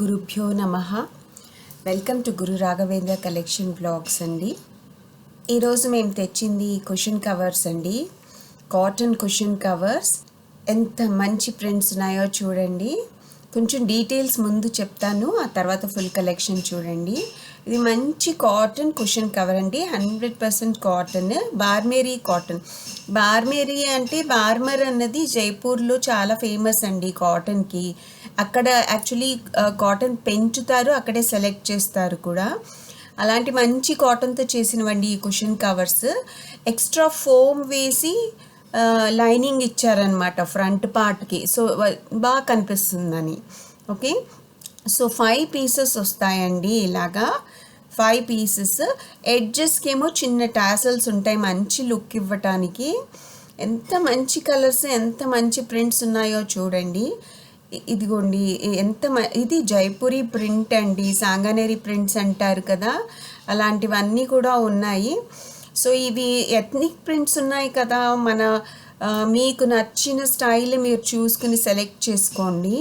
గురుభ్యో నమః. Welcome to Guru Raghavendra collection blogs అండి. ఈరోజు మేము తెచ్చింది కుషన్ కవర్స్ అండి. Cotton cushion covers. ఎంత మంచి ప్రింట్స్ ఉన్నాయో చూడండి. కొంచెం డీటెయిల్స్ ముందు చెప్తాను, ఆ తర్వాత ఫుల్ కలెక్షన్ చూడండి. ఇది మంచి కాటన్ కుషన్ కవర్ అండి. 100% కాటన్, బార్మేరీ కాటన్. బార్మేరీ అంటే బార్మర్ అన్నది జైపూర్లో చాలా ఫేమస్ అండి కాటన్కి. అక్కడ యాక్చువల్లీ కాటన్ పెంచుతారు, అక్కడే సెలెక్ట్ చేస్తారు కూడా. అలాంటి మంచి కాటన్తో చేసినవండి ఈ కుషన్ కవర్స్. ఎక్స్ట్రా ఫోమ్ వేసి లైనింగ్ ఇచ్చారనమాట ఫ్రంట్ పార్ట్కి, సో బాగా కనిపిస్తుందని. ఓకే, సో 5 పీసెస్ వస్తాయండి. ఇలాగా 5 పీసెస్. ఎడ్జెస్కి ఏమో చిన్న టాసల్స్ ఉంటాయి మంచి లుక్ ఇవ్వటానికి. ఎంత మంచి కలర్స్, ఎంత మంచి ప్రింట్స్ ఉన్నాయో చూడండి. ఇదిగోండి, ఇది జైపూరి ప్రింట్ అండి. సాంగనేరి ప్రింట్స్ అంటారు కదా, అలాంటివన్నీ కూడా ఉన్నాయి. సో ఇవి ఎథ్నిక్ ప్రింట్స్ ఉన్నాయి కదా, మీకు నచ్చిన స్టైల్ మీరు చూసుకుని సెలెక్ట్ చేసుకోండి.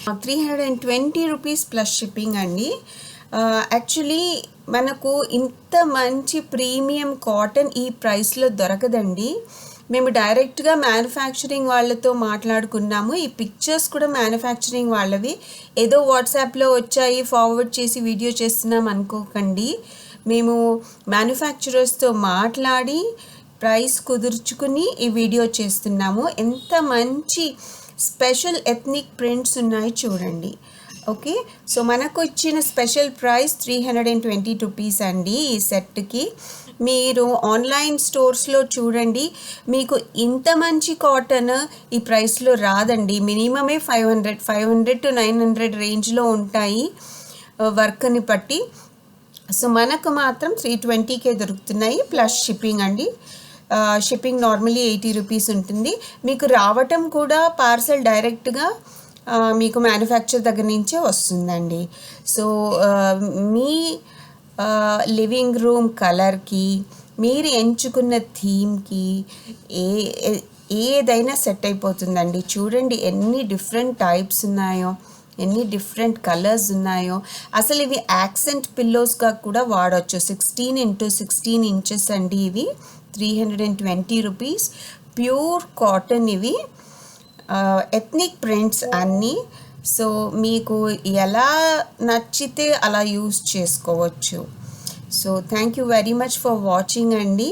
320 రూపీస్ ప్లస్ షిప్పింగ్ అండి. యాక్చువల్లీ మనకు ఇంత మంచి ప్రీమియం కాటన్ ఈ ప్రైస్లో దొరకదండి. మేము డైరెక్ట్గా మ్యానుఫ్యాక్చరింగ్ వాళ్ళతో మాట్లాడుకున్నాము. ఈ పిక్చర్స్ కూడా మ్యానుఫ్యాక్చరింగ్ వాళ్ళవి, ఏదో వాట్సాప్లో వచ్చాయి ఫార్వర్డ్ చేసి వీడియో చేస్తున్నాం అనుకోకండి. మేము మ్యానుఫ్యాక్చరర్స్తో మాట్లాడి ప్రైస్ కుదుర్చుకుని ఈ వీడియో చేస్తున్నాము. ఎంత మంచి స్పెషల్ ఎథ్నిక్ ప్రింట్స్ ఉన్నాయి చూడండి. ఓకే, సో మనకు ఇచ్చిన స్పెషల్ ప్రైస్ 320 రూపీస్ అండి ఈ సెట్కి. మీరు ఆన్లైన్ స్టోర్స్లో చూడండి, మీకు ఇంత మంచి కాటన్ ఈ ప్రైస్లో రాదండి. మినిమమే 500 to 900 రేంజ్లో ఉంటాయి వర్క్ని బట్టి. సో మనకు మాత్రం 320కే దొరుకుతున్నాయి ప్లస్ షిప్పింగ్ అండి. షిప్పింగ్ నార్మల్లీ 80 రూపీస్ ఉంటుంది. మీకు రావటం కూడా పార్సల్ డైరెక్ట్గా మీకు మ్యానుఫ్యాక్చర్ దగ్గర నుంచే వస్తుందండి. సో మీ లివింగ్ రూమ్ కలర్కి, మీరు ఎంచుకున్న థీమ్కి ఏదైనా సెట్ అయిపోతుందండి. చూడండి ఎన్ని డిఫరెంట్ టైప్స్ ఉన్నాయో, ఎన్ని డిఫరెంట్ కలర్స్ ఉన్నాయో. అసలు ఇవి యాక్సెంట్ పిల్లోస్గా కూడా వాడచ్చు. 16x16 ఇంచెస్ అండి ఇవి. 320 రూపీస్. ప్యూర్ కాటన్ ఇవి. ఎథ్నిక్ ప్రింట్స్ అన్నీ. సో మీకు ఎలా నచ్చితే అలా యూస్ చేసుకోవచ్చు. So thank you very much for watching అండి.